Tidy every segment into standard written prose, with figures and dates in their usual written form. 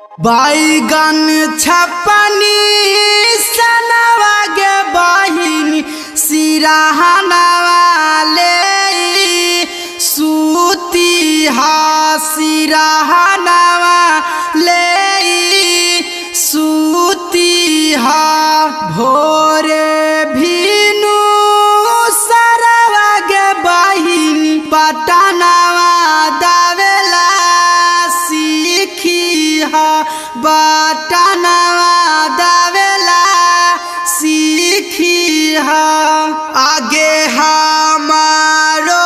बैगन छपनी सनवा गे बहिनी सिरहनवा ले सूती हा सिरहनवा ले सूती हा भोरे भीनु सरवा गे बहिनी पटनवा दावेला सीखी हा बटनवा दावेला सीखी हा आगे हमारो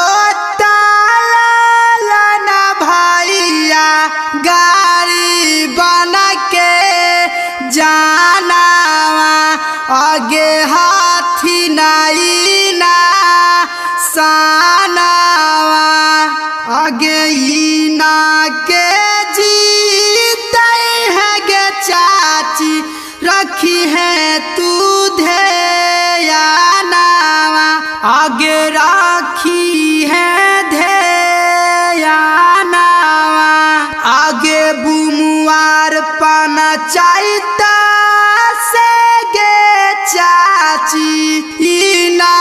ताला भैया गाड़ी बना के जाना आगे हाथी नाई ना सानावा आगे इना के जीते है गे चाची रखी है तू ध्यानावा आगे राखी है ध्यानावा आगे बुमुआर पाना चाहता से गे चाची इना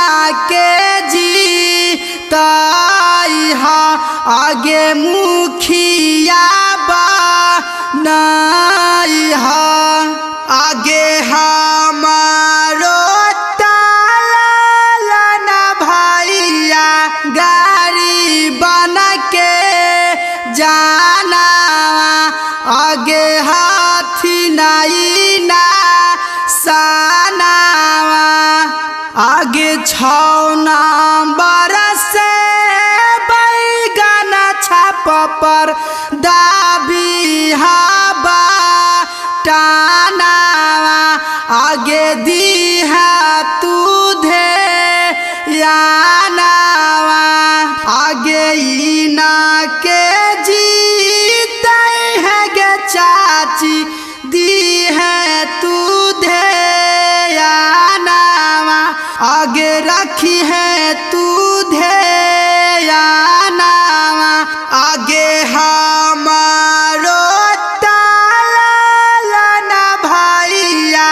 के जी ताई हा आगे मुखिया बा नाई हा आगे हमारो ताला ना भैया गाड़ी बना के जाना आगे हाथी नाई ना सानावा आगे छौना बरसे बैगन छाप पर दाबी हवा टानावा आगे दी है तू ध्यानावा आगे इना के जीते है गे चाची दी है तू ध्यानावा आगे रखी है तू ध्यानावा आगे हमारो ताला ना भैया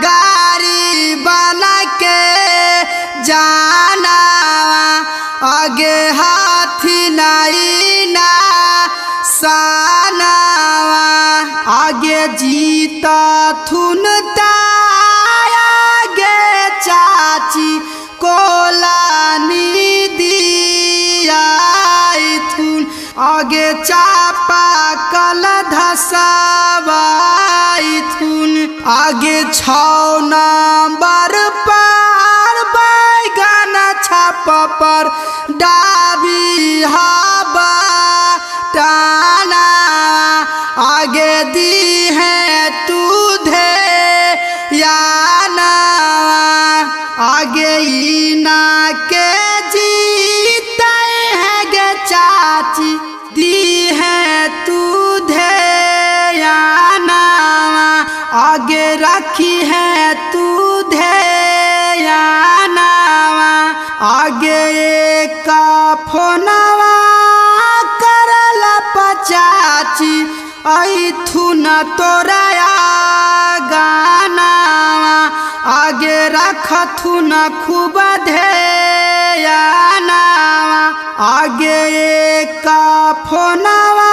गाड़ी बना के जानावा आगे हाथी नाई ना सानावा आगे जीता थुनता आगे चाची कोलानी दिया थुन आगे चापा कल धसवाई थुन आगे छौ नंबर पर बैगन छाप पर डाबी हवा टाना आगे दी है तू ध्यानावा आगे इना के जीते है गे चाची दी है तू ध्यानावा आगे रखी है तू ध्यानावा आगे का फोनवा करला पचाची ऐथु न तोरा गानावा आगे रखथु न खूब ध्यानावा आगे का फोनवा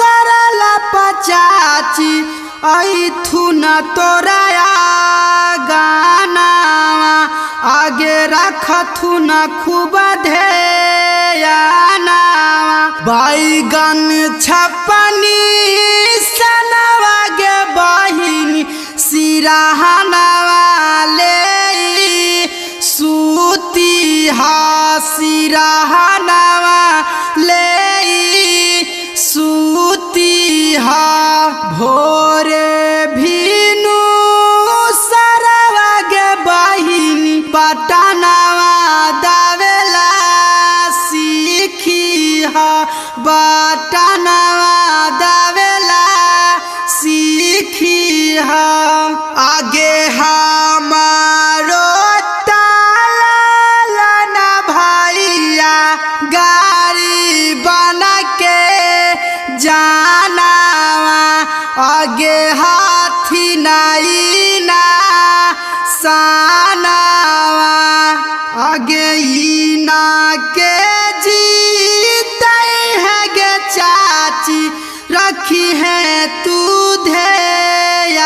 करला पचाची ऐथु न तोरा गानावा आगे रखथु न खूब ध्यानावा बैगन छपनी सनवा गे बहिनी सिरहनवा ले सूती हा सिरहनवा ले सूती हा भोरे भीनु सरवा गे बहिनी पटनवा दावेला सीखी हा बटनवा दावेला सीखी हा आगे हमारो ताला ना भैया गाड़ी बना के जाना आगे हाथी नाई ना सानावा आगे इना के जीते है गे चाची रखी है तू ध्यानावा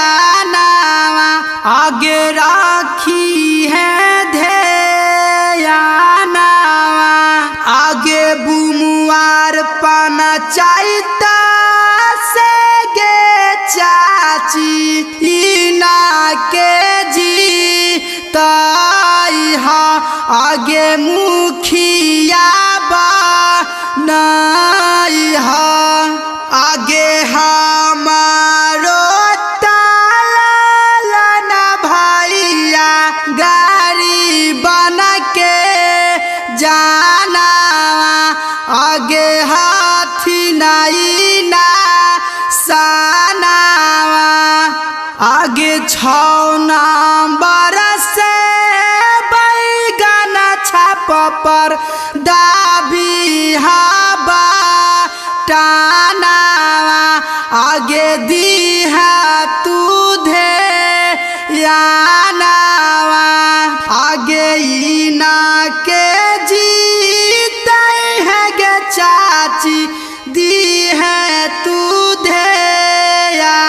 आगे राखी है ध्यानावा आगे बुमुआर पाना चाहता से गे चाची इना के जीताई हा आगे मुखिया बनाई हा आगे हमारो ताला भैया गाड़ी बना के जाना आगे हाथी नाई ना सानावा आगे 6 नंबर से बैगन छाप पर दाबी हवा टानावा आगे दी है तू ध्यानावा आगे इना के जीते है गे चाची दी है तू ध्यानावा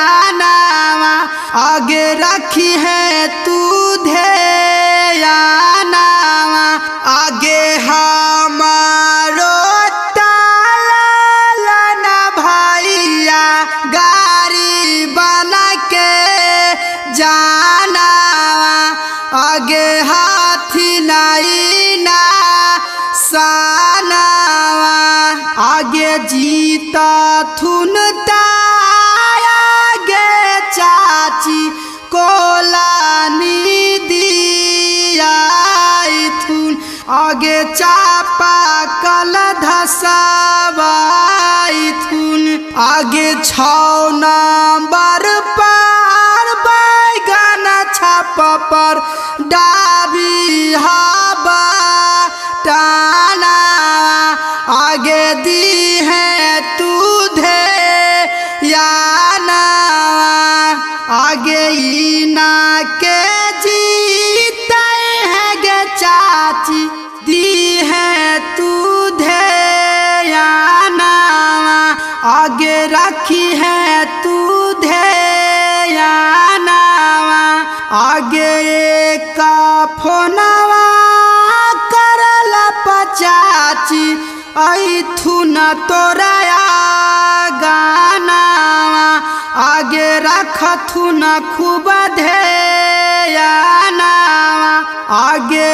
आगे रखी है तू ध्यानावा आगे हमारो ताला भैया गाड़ी बना के जानावा आगे हाथी नाई ना सानावा आगे जीता थुन आगे चाची कोलानी दिया थुन आगे चापा कल धसवाई थुन आगे 6 नंबर पर बैगन छाप पर डाबी हवा टाना आगे दी है तू ध्यानावा आगे इना के जीते है गे चाची दी है तू ध्यानावा आगे रखी है तू ध्यानावा आगे का फोनवा करला पचाची ऐथु न तोरा गानावा आगे रखथु न खूब ध्यानावा आगे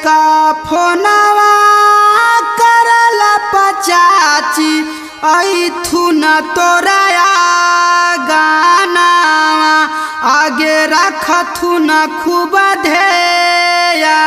का फोनवा करला पचाची ऐथु न तोरा गानावा आगे रखथु न खूब ध्यानावा।